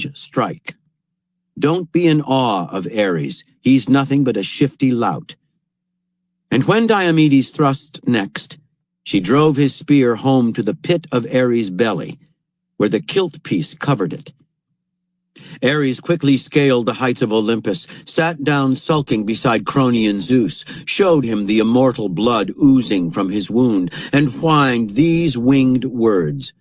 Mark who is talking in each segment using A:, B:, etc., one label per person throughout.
A: revenge strike. Don't be in awe of Ares. He's nothing but a shifty lout. And when Diomedes thrust next, she drove his spear home to the pit of Ares' belly, where the kilt piece covered it. Ares quickly scaled the heights of Olympus, sat down sulking beside Cronian Zeus, showed him the immortal blood oozing from his wound, and whined these winged words.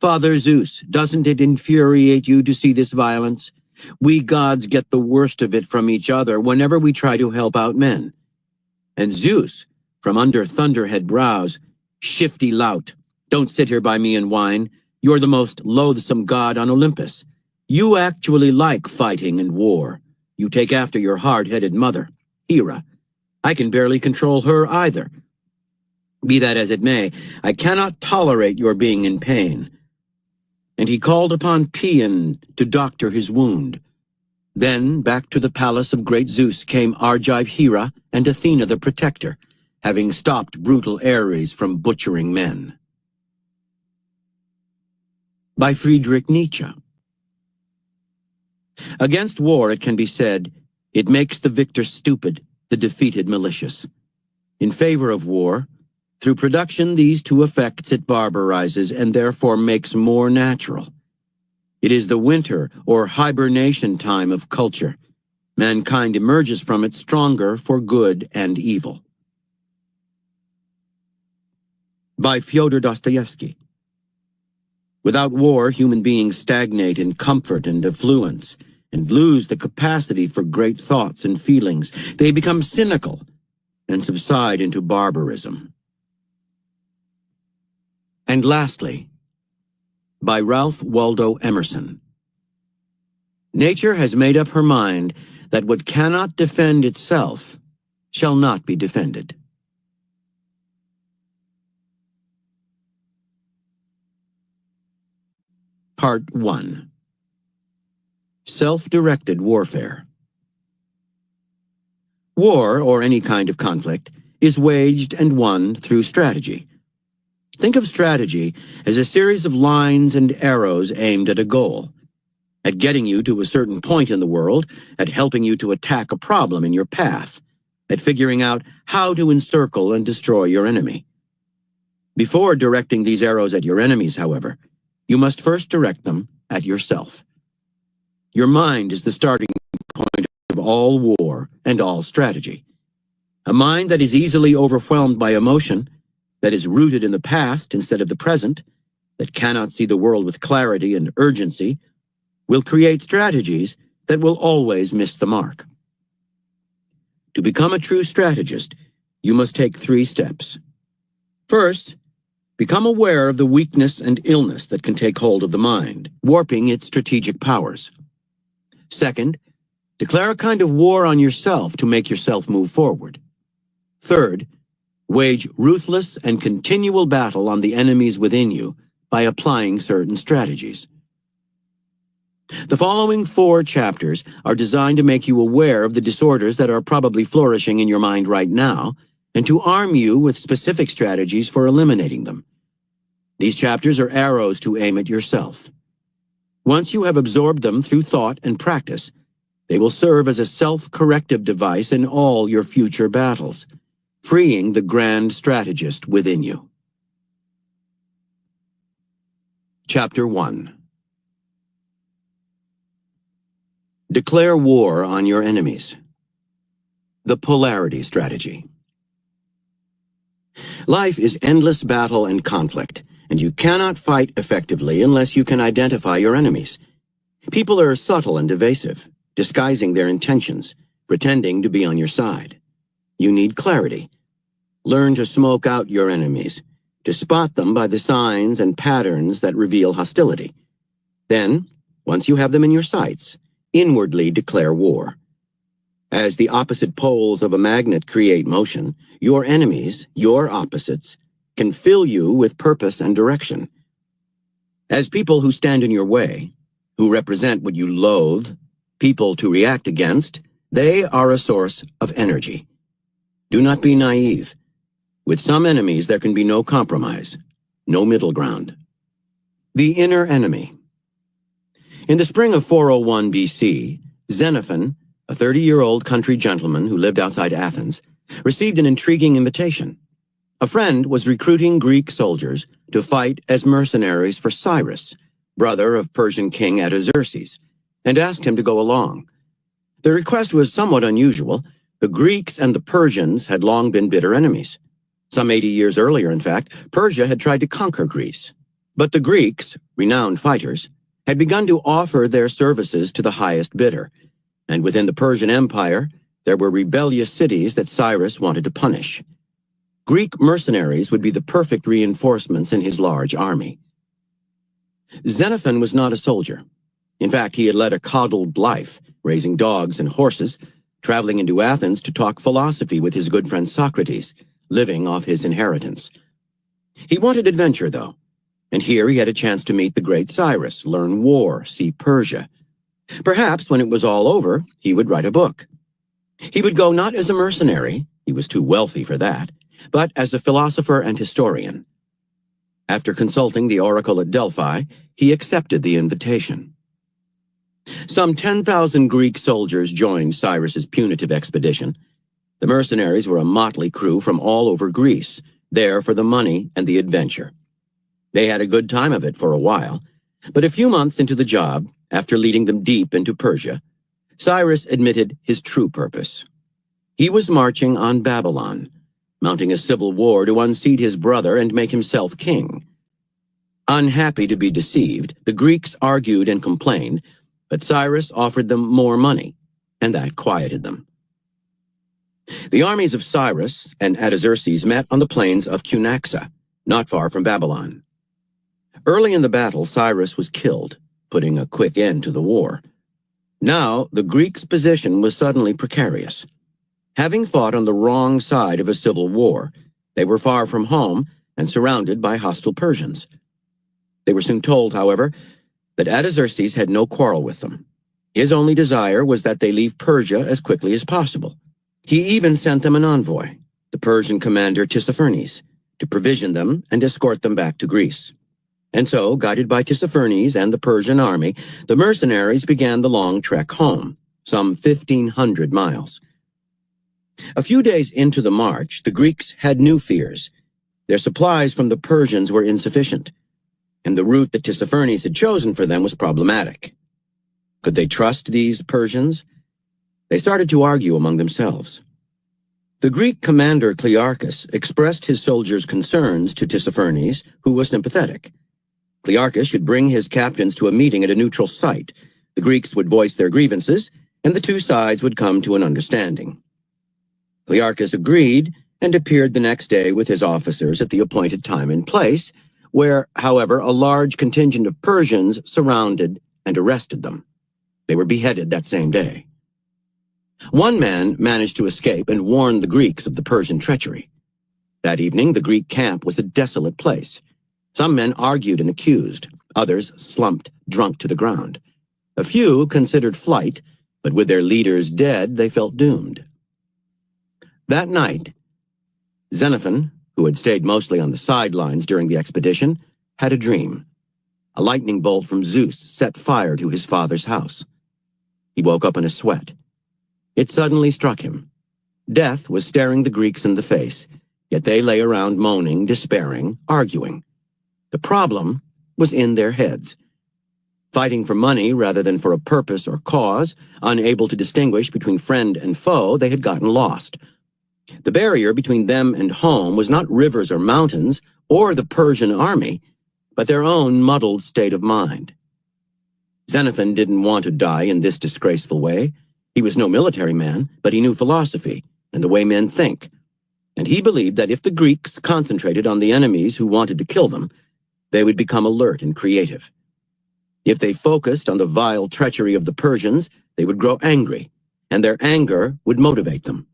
A: "Father Zeus, doesn't it infuriate you to see this violence? We gods get the worst of it from each other whenever we try to help out men." And Zeus, from under thunderhead brows, "Shifty lout, don't sit here by me and whine. You're the most loathsome god on Olympus. You actually like fighting and war. You take after your hard-headed mother, Hera. I can barely control her either. Be that as it may, I cannot tolerate your being in pain." And he called upon Paean to doctor his wound. Then back to the palace of great Zeus came Argive Hera and Athena the protector, having stopped brutal Ares from butchering men. By Friedrich Nietzsche. Against war, it can be said, it makes the victor stupid, the defeated malicious. In favor of war, through production these two effects it barbarizes and therefore makes more natural. It is the winter or hibernation time of culture. Mankind emerges from it stronger for good and evil. By Fyodor Dostoevsky. Without war, human beings stagnate in comfort and affluence and lose the capacity for great thoughts and feelings. They become cynical and subside into barbarism. And lastly, by Ralph Waldo Emerson. Nature has made up her mind that what cannot defend itself shall not be defended. Part 1. Self-directed warfare. War, or any kind of conflict, is waged and won through strategy. Think of strategy as a series of lines and arrows aimed at a goal, at getting you to a certain point in the world, at helping you to attack a problem in your path, at figuring out how to encircle and destroy your enemy. Before directing these arrows at your enemies, however, you must first direct them at yourself. Your mind is the starting point of all war and all strategy. A mind that is easily overwhelmed by emotion, that is rooted in the past instead of the present, that cannot see the world with clarity and urgency, will create strategies that will always miss the mark. To become a true strategist, you must take 3 steps. First, become aware of the weakness and illness that can take hold of the mind, warping its strategic powers. Second, declare a kind of war on yourself to make yourself move forward. Third, wage ruthless and continual battle on the enemies within you by applying certain strategies. The following 4 chapters are designed to make you aware of the disorders that are probably flourishing in your mind right now, and to arm you with specific strategies for eliminating them. These chapters are arrows to aim at yourself. Once you have absorbed them through thought and practice, they will serve as a self-corrective device in all your future battles, freeing the grand strategist within you. Chapter 1. Declare war on your enemies. The polarity strategy. Life is endless battle and conflict, and you cannot fight effectively unless you can identify your enemies. People are subtle and evasive, disguising their intentions, pretending to be on your side. You need clarity. Learn to smoke out your enemies, to spot them by the signs and patterns that reveal hostility. Then, once you have them in your sights, inwardly declare war. As the opposite poles of a magnet create motion, your enemies, your opposites, can fill you with purpose and direction. As people who stand in your way, who represent what you loathe, people to react against, they are a source of energy. Do not be naive. With some enemies there can be no compromise, no middle ground. The inner enemy. In the spring of 401 BC, Xenophon, a 30-year-old country gentleman who lived outside Athens, received an intriguing invitation. A friend was recruiting Greek soldiers to fight as mercenaries for Cyrus, brother of Persian king Artaxerxes, and asked him to go along. The request was somewhat unusual. The Greeks and the Persians had long been bitter enemies. Some 80 years earlier, in fact, Persia had tried to conquer Greece. But the Greeks, renowned fighters, had begun to offer their services to the highest bidder, and within the Persian Empire, there were rebellious cities that Cyrus wanted to punish. Greek mercenaries would be the perfect reinforcements in his large army. Xenophon was not a soldier. In fact, he had led a coddled life, raising dogs and horses, traveling into Athens to talk philosophy with his good friend Socrates, living off his inheritance. He wanted adventure, though, and here he had a chance to meet the great Cyrus, learn war, see Persia. Perhaps when it was all over, he would write a book. He would go not as a mercenary, he was too wealthy for that, but as a philosopher and historian. After consulting the oracle at Delphi, he accepted the invitation. Some 10,000 Greek soldiers joined Cyrus's punitive expedition. The mercenaries were a motley crew from all over Greece, there for the money and the adventure. They had a good time of it for a while, but a few months into the job, after leading them deep into Persia, Cyrus admitted his true purpose. He was marching on Babylon, mounting a civil war to unseat his brother and make himself king. Unhappy to be deceived, the Greeks argued and complained, but Cyrus offered them more money, and that quieted them. The armies of Cyrus and Artaxerxes met on the plains of Cunaxa, not far from Babylon. Early in the battle, Cyrus was killed, putting a quick end to the war. Now, the Greeks' position was suddenly precarious. Having fought on the wrong side of a civil war, they were far from home and surrounded by hostile Persians. They were soon told, however, that Artaxerxes had no quarrel with them. His only desire was that they leave Persia as quickly as possible. He even sent them an envoy, the Persian commander Tissaphernes, to provision them and escort them back to Greece. And so, guided by Tissaphernes and the Persian army, the mercenaries began the long trek home, some 1,500 miles. A few days into the march, the Greeks had new fears. Their supplies from the Persians were insufficient, and the route that Tissaphernes had chosen for them was problematic. Could they trust these Persians? They started to argue among themselves. The Greek commander Clearchus expressed his soldiers' concerns to Tissaphernes, who was sympathetic. Clearchus should bring his captains to a meeting at a neutral site. The Greeks would voice their grievances, and the two sides would come to an understanding. Clearchus agreed and appeared the next day with his officers at the appointed time and place, where, however, a large contingent of Persians surrounded and arrested them. They were beheaded that same day. One man managed to escape and warn the Greeks of the Persian treachery. That evening, the Greek camp was a desolate place. Some men argued and accused, others slumped, drunk to the ground. A few considered flight, but with their leaders dead, they felt doomed. That night, Xenophon, who had stayed mostly on the sidelines during the expedition, had a dream. A lightning bolt from Zeus set fire to his father's house. He woke up in a sweat. It suddenly struck him. Death was staring the Greeks in the face, yet they lay around moaning, despairing, arguing. The problem was in their heads. Fighting for money rather than for a purpose or cause, unable to distinguish between friend and foe, they had gotten lost. The barrier between them and home was not rivers or mountains, or the Persian army, but their own muddled state of mind. Xenophon didn't want to die in this disgraceful way. He was no military man, but he knew philosophy and the way men think, and he believed that if the Greeks concentrated on the enemies who wanted to kill them, they would become alert and creative. If they focused on the vile treachery of the Persians, they would grow angry, and their anger would motivate them.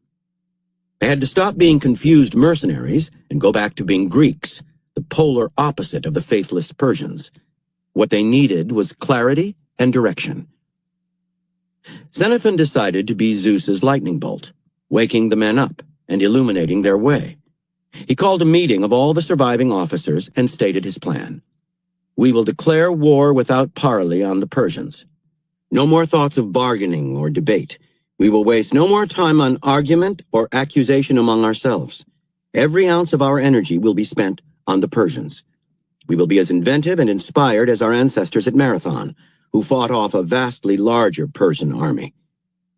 A: They had to stop being confused mercenaries and go back to being Greeks, the polar opposite of the faithless Persians. What they needed was clarity and direction. Xenophon decided to be Zeus's lightning bolt, waking the men up and illuminating their way. He called a meeting of all the surviving officers and stated his plan. We will declare war without parley on the Persians. No more thoughts of bargaining or debate. We will waste no more time on argument or accusation among ourselves. Every ounce of our energy will be spent on the Persians. We will be as inventive and inspired as our ancestors at Marathon, who fought off a vastly larger Persian army.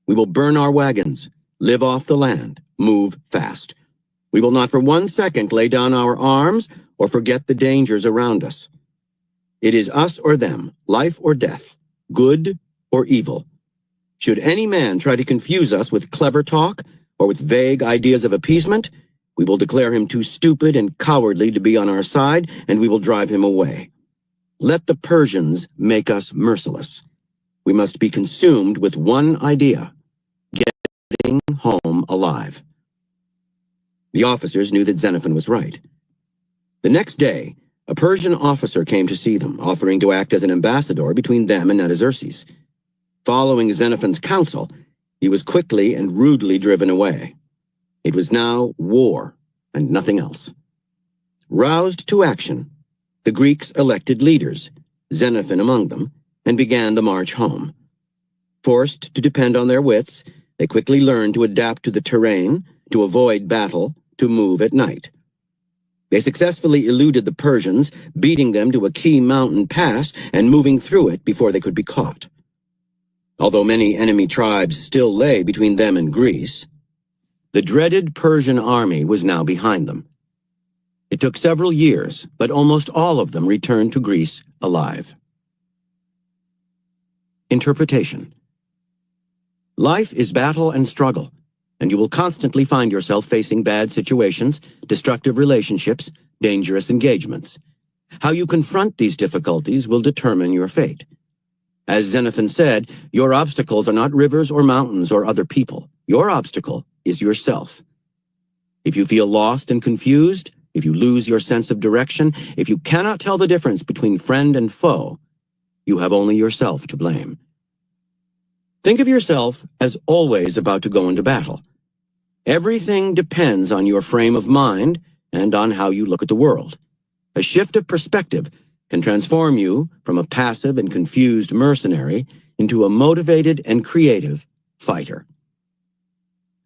A: We will burn our wagons, live off the land, move fast. We will not for 1 second lay down our arms or forget the dangers around us. It is us or them, life or death, good or evil. Should any man try to confuse us with clever talk or with vague ideas of appeasement, we will declare him too stupid and cowardly to be on our side, and we will drive him away. Let the Persians make us merciless. We must be consumed with one idea: getting home alive. The officers knew that Xenophon was right. The next day, a Persian officer came to see them, offering to act as an ambassador between them and Artaxerxes. Following Xenophon's counsel, he was quickly and rudely driven away. It was now war and nothing else. Roused to action, the Greeks elected leaders, Xenophon among them, and began the march home. Forced to depend on their wits, they quickly learned to adapt to the terrain, to avoid battle, to move at night. They successfully eluded the Persians, beating them to a key mountain pass and moving through it before they could be caught. Although many enemy tribes still lay between them and Greece, the dreaded Persian army was now behind them. It took several years, but almost all of them returned to Greece alive. Interpretation. Life is battle and struggle, and you will constantly find yourself facing bad situations, destructive relationships, dangerous engagements. How you confront these difficulties will determine your fate. As Xenophon said, your obstacles are not rivers or mountains or other people. Your obstacle is yourself. If you feel lost and confused, if you lose your sense of direction, if you cannot tell the difference between friend and foe, you have only yourself to blame. Think of yourself as always about to go into battle. Everything depends on your frame of mind and on how you look at the world. A shift of perspective can transform you from a passive and confused mercenary into a motivated and creative fighter.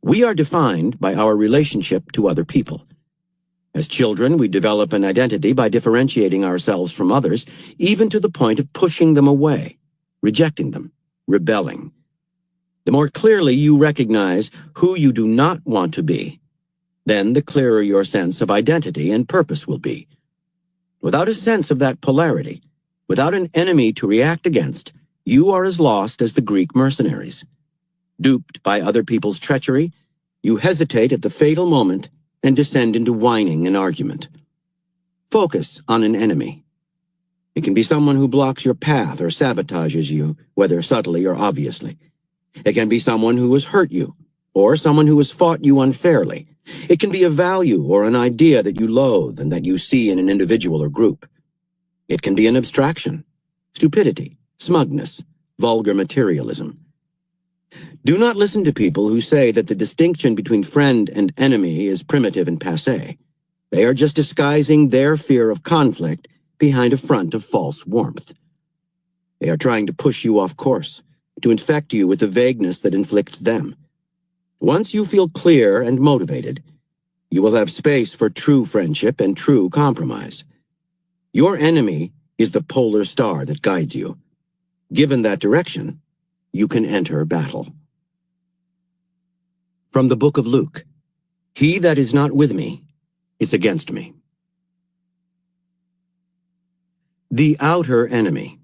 A: We are defined by our relationship to other people. As children, we develop an identity by differentiating ourselves from others, even to the point of pushing them away, rejecting them, rebelling. The more clearly you recognize who you do not want to be, then the clearer your sense of identity and purpose will be. Without a sense of that polarity, without an enemy to react against, you are as lost as the Greek mercenaries. Duped by other people's treachery, you hesitate at the fatal moment and descend into whining and argument. Focus on an enemy. It can be someone who blocks your path or sabotages you, whether subtly or obviously. It can be someone who has hurt you, or someone who has fought you unfairly. It can be a value or an idea that you loathe and that you see in an individual or group. It can be an abstraction, stupidity, smugness, vulgar materialism. Do not listen to people who say that the distinction between friend and enemy is primitive and passé. They are just disguising their fear of conflict behind a front of false warmth. They are trying to push you off course, to infect you with the vagueness that inflicts them. Once you feel clear and motivated, you will have space for true friendship and true compromise. Your enemy is the polar star that guides you. Given that direction, you can enter battle. From the book of Luke, "He that is not with me is against me." The outer enemy.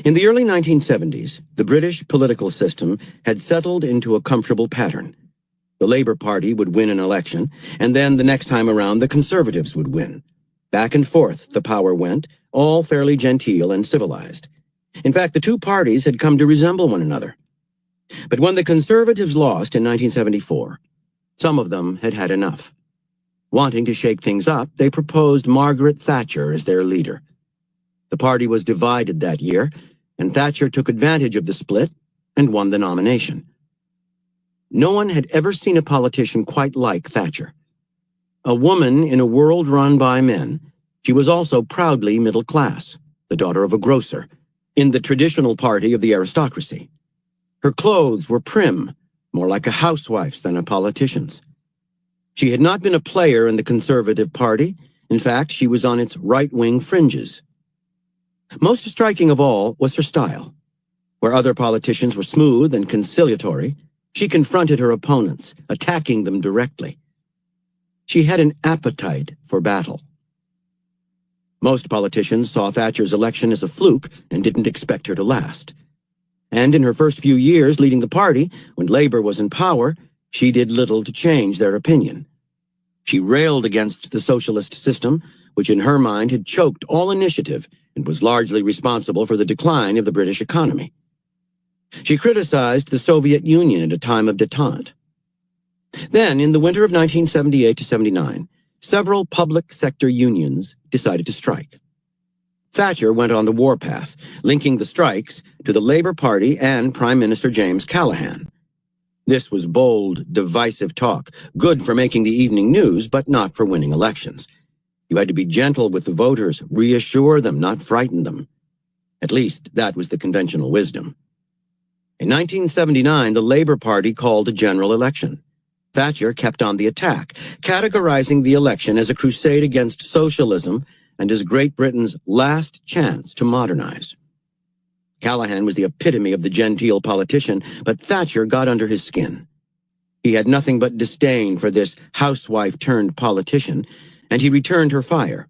A: In the early 1970s, the British political system had settled into a comfortable pattern. The Labour Party would win an election, and then the next time around the Conservatives would win. Back and forth the power went, all fairly genteel and civilized. In fact, the two parties had come to resemble one another. But when the Conservatives lost in 1974, some of them had had enough. Wanting to shake things up, they proposed Margaret Thatcher as their leader. The party was divided that year, and Thatcher took advantage of the split and won the nomination. No one had ever seen a politician quite like Thatcher. A woman in a world run by men, She was also proudly middle class, the daughter of a grocer, in the traditional party of the aristocracy. Her clothes were prim, more like a housewife's than a politician's. She had not been a player in the Conservative Party. In fact, she was on its right-wing fringes. Most striking of all was her style. Where other politicians were smooth and conciliatory, she confronted her opponents, attacking them directly. She had an appetite for battle. Most politicians saw Thatcher's election as a fluke and didn't expect her to last. And in her first few years leading the party, when Labour was in power, she did little to change their opinion. She railed against the socialist system, which in her mind had choked all initiative and was largely responsible for the decline of the British economy. She criticized the Soviet Union at a time of détente. Then, in the winter of 1978 to 79, several public sector unions decided to strike. Thatcher went on the warpath, linking the strikes to the Labour Party and Prime Minister James Callaghan. This was bold, divisive talk, good for making the evening news, but not for winning elections. You had to be gentle with the voters, reassure them, not frighten them. At least, that was the conventional wisdom. In 1979, the Labour Party called a general election. Thatcher kept on the attack, categorizing the election as a crusade against socialism and as Great Britain's last chance to modernize. Callaghan was the epitome of the genteel politician, but Thatcher got under his skin. He had nothing but disdain for this housewife-turned-politician, and he returned her fire.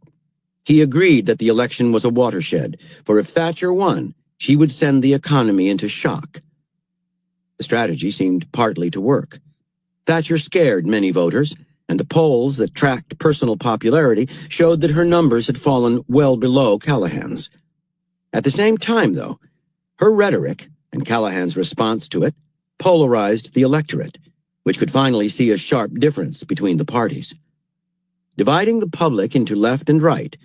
A: He agreed that the election was a watershed, for if Thatcher won, she would send the economy into shock. The strategy seemed partly to work. Thatcher scared many voters, and the polls that tracked personal popularity showed that her numbers had fallen well below Callaghan's. At the same time, though, her rhetoric, and Callaghan's response to it, polarized the electorate, which could finally see a sharp difference between the parties. Dividing the public into left and right,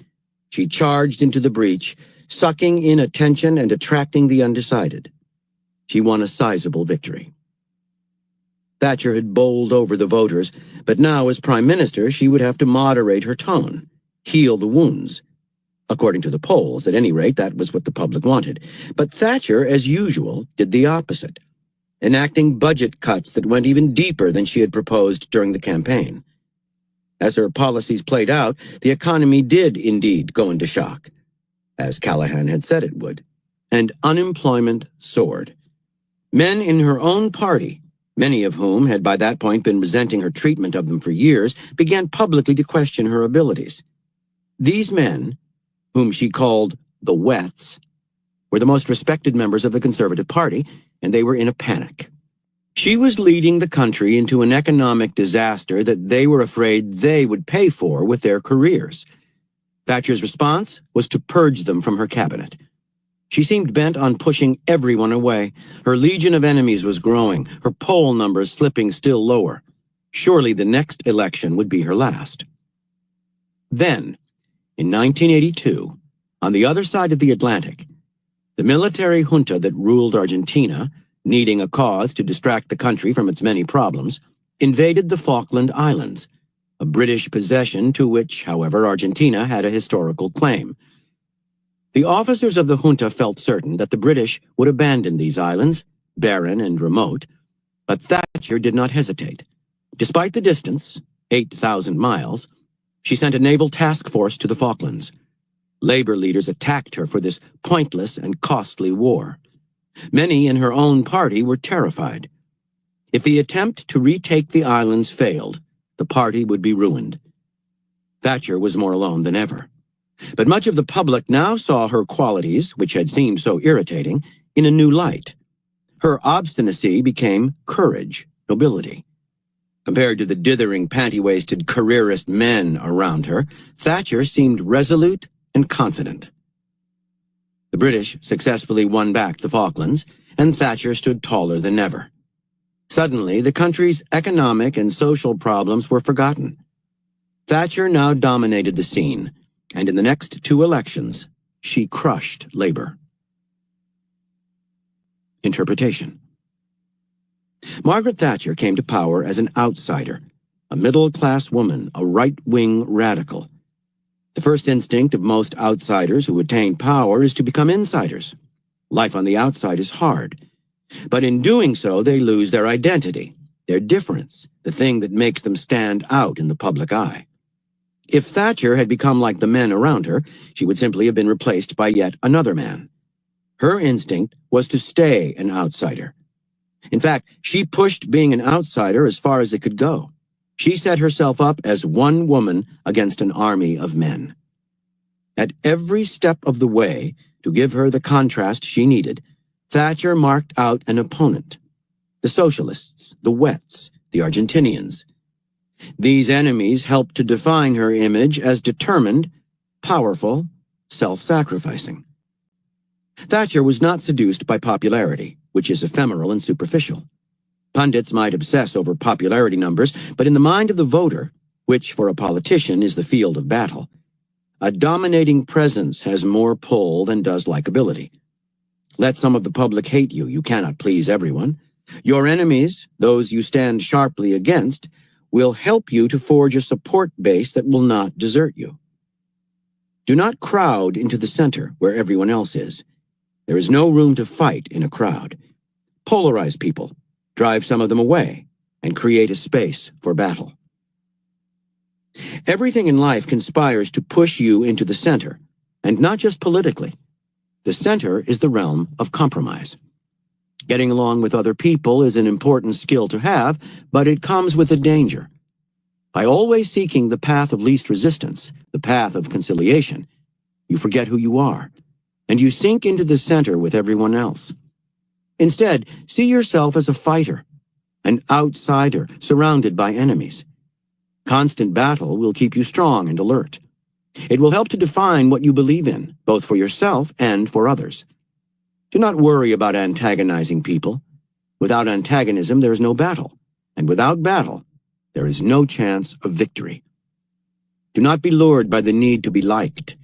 A: she charged into the breach, sucking in attention and attracting the undecided. She won a sizable victory. Thatcher had bowled over the voters, but now as Prime Minister she would have to moderate her tone, heal the wounds. According to the polls, at any rate, that was what the public wanted. But Thatcher, as usual, did the opposite, enacting budget cuts that went even deeper than she had proposed during the campaign. As her policies played out, the economy did indeed go into shock, as Callaghan had said it would, and unemployment soared. Men in her own party, many of whom had by that point been resenting her treatment of them for years, began publicly to question her abilities. These men, whom she called the Wets, were the most respected members of the Conservative Party, and they were in a panic. She was leading the country into an economic disaster that they were afraid they would pay for with their careers. Thatcher's response was to purge them from her cabinet. She seemed bent on pushing everyone away. Her legion of enemies was growing, her poll numbers slipping still lower. Surely the next election would be her last. Then, in 1982, on the other side of the Atlantic, the military junta that ruled Argentina, needing a cause to distract the country from its many problems, invaded the Falkland Islands, a British possession to which, however, Argentina had a historical claim. The officers of the junta felt certain that the British would abandon these islands, barren and remote, but Thatcher did not hesitate. Despite the distance, 8,000 miles, she sent a naval task force to the Falklands. Labor leaders attacked her for this pointless and costly war. Many in her own party were terrified. If the attempt to retake the islands failed, the party would be ruined. Thatcher was more alone than ever. But much of the public now saw her qualities, which had seemed so irritating, in a new light. Her obstinacy became courage, nobility. Compared to the dithering, panty-waisted careerist men around her, Thatcher seemed resolute and confident. The British successfully won back the Falklands, and Thatcher stood taller than ever. Suddenly, the country's economic and social problems were forgotten. Thatcher now dominated the scene, and in the next two elections, she crushed Labour. Interpretation. Margaret Thatcher came to power as an outsider, a middle-class woman, a right-wing radical. The first instinct of most outsiders who attain power is to become insiders. Life on the outside is hard, but in doing so, they lose their identity, their difference, the thing that makes them stand out in the public eye. If Thatcher had become like the men around her, she would simply have been replaced by yet another man. Her instinct was to stay an outsider. In fact, she pushed being an outsider as far as it could go. She set herself up as one woman against an army of men. At every step of the way, to give her the contrast she needed, Thatcher marked out an opponent. The socialists, the Wets, the Argentinians. These enemies helped to define her image as determined, powerful, self-sacrificing. Thatcher was not seduced by popularity, which is ephemeral and superficial. Pundits might obsess over popularity numbers, but in the mind of the voter, which for a politician is the field of battle, a dominating presence has more pull than does likability. Let some of the public hate you, you cannot please everyone. Your enemies, those you stand sharply against, will help you to forge a support base that will not desert you. Do not crowd into the center where everyone else is. There is no room to fight in a crowd. Polarize people, drive some of them away, and create a space for battle. Everything in life conspires to push you into the center, and not just politically. The center is the realm of compromise. Getting along with other people is an important skill to have, but it comes with a danger. By always seeking the path of least resistance, the path of conciliation, you forget who you are, and you sink into the center with everyone else. Instead, see yourself as a fighter, an outsider surrounded by enemies. Constant battle will keep you strong and alert. It will help to define what you believe in, both for yourself and for others. Do not worry about antagonizing people. Without antagonism, there is no battle, and without battle, there is no chance of victory. Do not be lured by the need to be liked.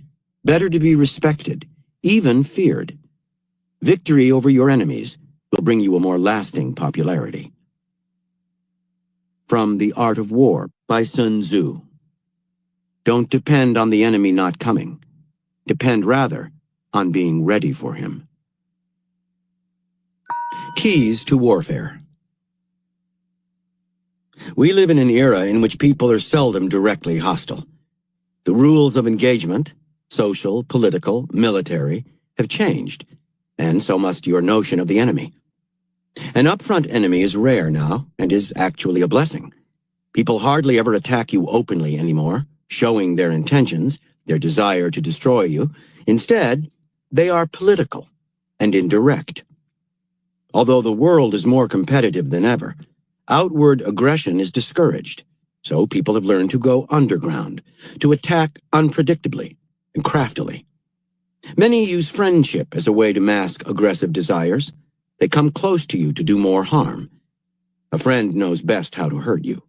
A: Better to be respected, even feared. Victory over your enemies will bring you a more lasting popularity. From The Art of War by Sun Tzu. Don't depend on the enemy not coming. Depend rather on being ready for him. Keys to warfare. We live in an era in which people are seldom directly hostile. The rules of engagement, social, political, military, have changed, and so must your notion of the enemy. An upfront enemy is rare now, and is actually a blessing. People hardly ever attack you openly anymore, showing their intentions, their desire to destroy you. Instead, they are political and indirect. Although the world is more competitive than ever, outward aggression is discouraged, so people have learned to go underground, to attack unpredictably and craftily. Many use friendship as a way to mask aggressive desires. They come close to you to do more harm. A friend knows best how to hurt you.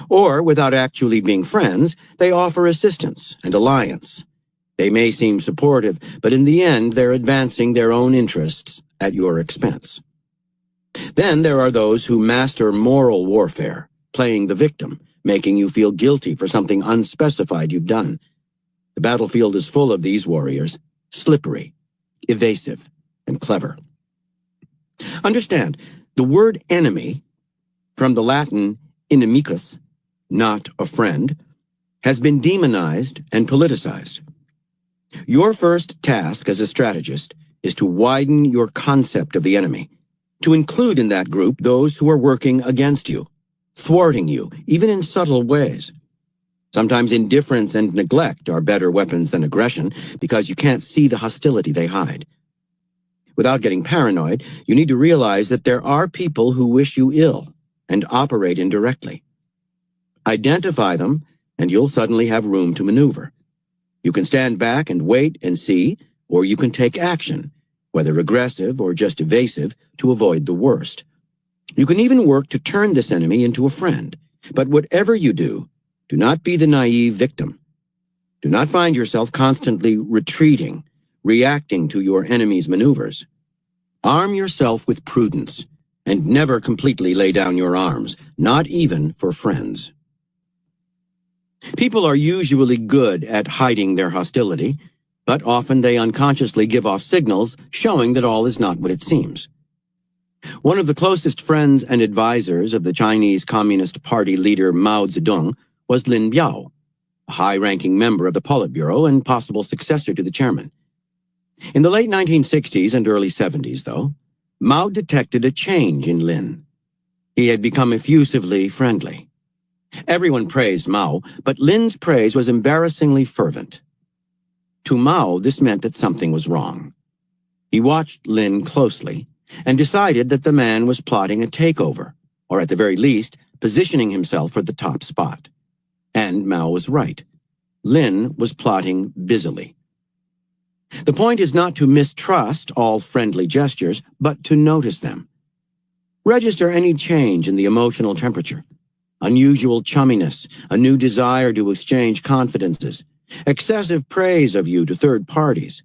A: Or, without actually being friends, they offer assistance and alliance. They may seem supportive, but in the end, they're advancing their own interests at your expense. Then there are those who master moral warfare, playing the victim, making you feel guilty for something unspecified you've done. The battlefield is full of these warriors, slippery, evasive, and clever. Understand, the word enemy, from the Latin inimicus, not a friend, has been demonized and politicized. Your first task as a strategist is to widen your concept of the enemy, to include in that group those who are working against you, thwarting you, even in subtle ways. Sometimes indifference and neglect are better weapons than aggression because you can't see the hostility they hide. Without getting paranoid, you need to realize that there are people who wish you ill and operate indirectly. Identify them, and you'll suddenly have room to maneuver. You can stand back and wait and see, or you can take action, whether aggressive or just evasive, to avoid the worst. You can even work to turn this enemy into a friend. But whatever you do, do not be the naive victim. Do not find yourself constantly retreating, reacting to your enemy's maneuvers. Arm yourself with prudence, and never completely lay down your arms, not even for friends. People are usually good at hiding their hostility, but often they unconsciously give off signals showing that all is not what it seems. One of the closest friends and advisors of the Chinese Communist Party leader Mao Zedong was Lin Biao, a high-ranking member of the Politburo and possible successor to the chairman. In the late 1960s and early 70s, though, Mao detected a change in Lin. He had become effusively friendly. Everyone praised Mao, but Lin's praise was embarrassingly fervent. To Mao, this meant that something was wrong. He watched Lin closely and decided that the man was plotting a takeover, or at the very least, positioning himself for the top spot. And Mao was right. Lin was plotting busily. The point is not to mistrust all friendly gestures, but to notice them. Register any change in the emotional temperature. Unusual chumminess, a new desire to exchange confidences, excessive praise of you to third parties,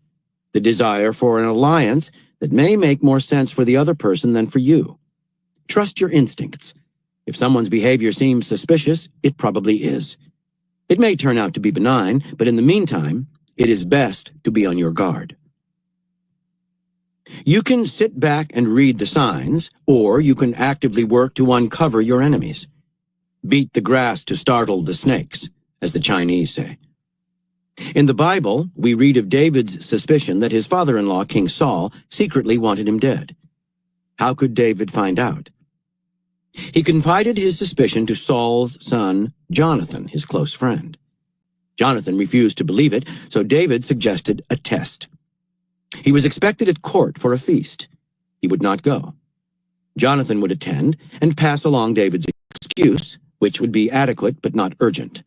A: the desire for an alliance that may make more sense for the other person than for you. Trust your instincts. If someone's behavior seems suspicious, it probably is. It may turn out to be benign, but in the meantime, it is best to be on your guard. You can sit back and read the signs, or you can actively work to uncover your enemies. Beat the grass to startle the snakes, as the Chinese say. In the Bible, we read of David's suspicion that his father-in-law, King Saul, secretly wanted him dead. How could David find out? He confided his suspicion to Saul's son, Jonathan, his close friend. Jonathan refused to believe it, so David suggested a test. He was expected at court for a feast. He would not go. Jonathan would attend and pass along David's excuse, which would be adequate but not urgent.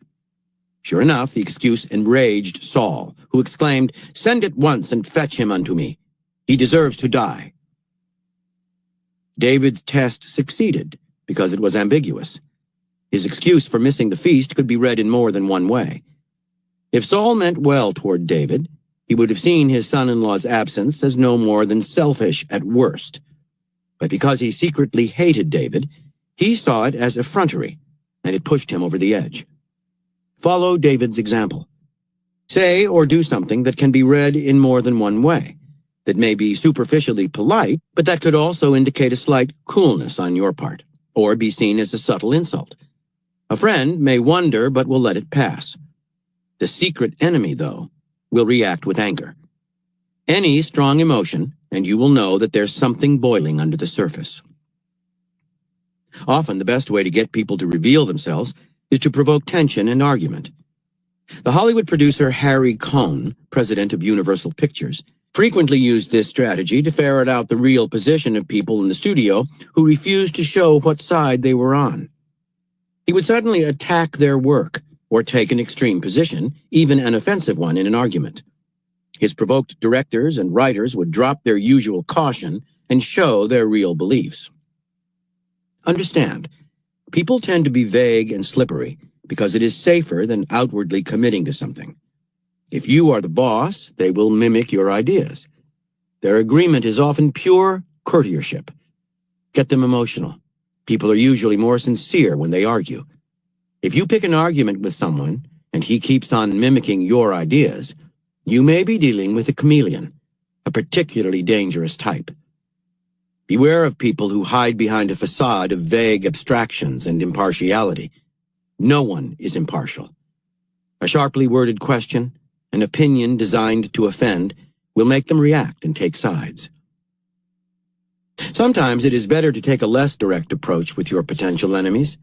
A: Sure enough, the excuse enraged Saul, who exclaimed, "Send at once and fetch him unto me. He deserves to die." David's test succeeded because it was ambiguous. His excuse for missing the feast could be read in more than one way. If Saul meant well toward David, he would have seen his son-in-law's absence as no more than selfish at worst. But because he secretly hated David, he saw it as effrontery, and it pushed him over the edge. Follow David's example. Say or do something that can be read in more than one way, that may be superficially polite, but that could also indicate a slight coolness on your part, or be seen as a subtle insult. A friend may wonder but will let it pass. The secret enemy, though, will react with anger. Any strong emotion, and you will know that there's something boiling under the surface. Often the best way to get people to reveal themselves is to provoke tension and argument. The Hollywood producer Harry Cohn, president of Universal Pictures, frequently used this strategy to ferret out the real position of people in the studio who refused to show what side they were on. He would suddenly attack their work, or take an extreme position, even an offensive one, in an argument. His provoked directors and writers would drop their usual caution and show their real beliefs. Understand, people tend to be vague and slippery because it is safer than outwardly committing to something. If you are the boss, they will mimic your ideas. Their agreement is often pure courtiership. Get them emotional. People are usually more sincere when they argue. If you pick an argument with someone and he keeps on mimicking your ideas, you may be dealing with a chameleon, a particularly dangerous type. Beware of people who hide behind a facade of vague abstractions and impartiality. No one is impartial. A sharply worded question, an opinion designed to offend, will make them react and take sides. Sometimes it is better to take a less direct approach with your potential enemies.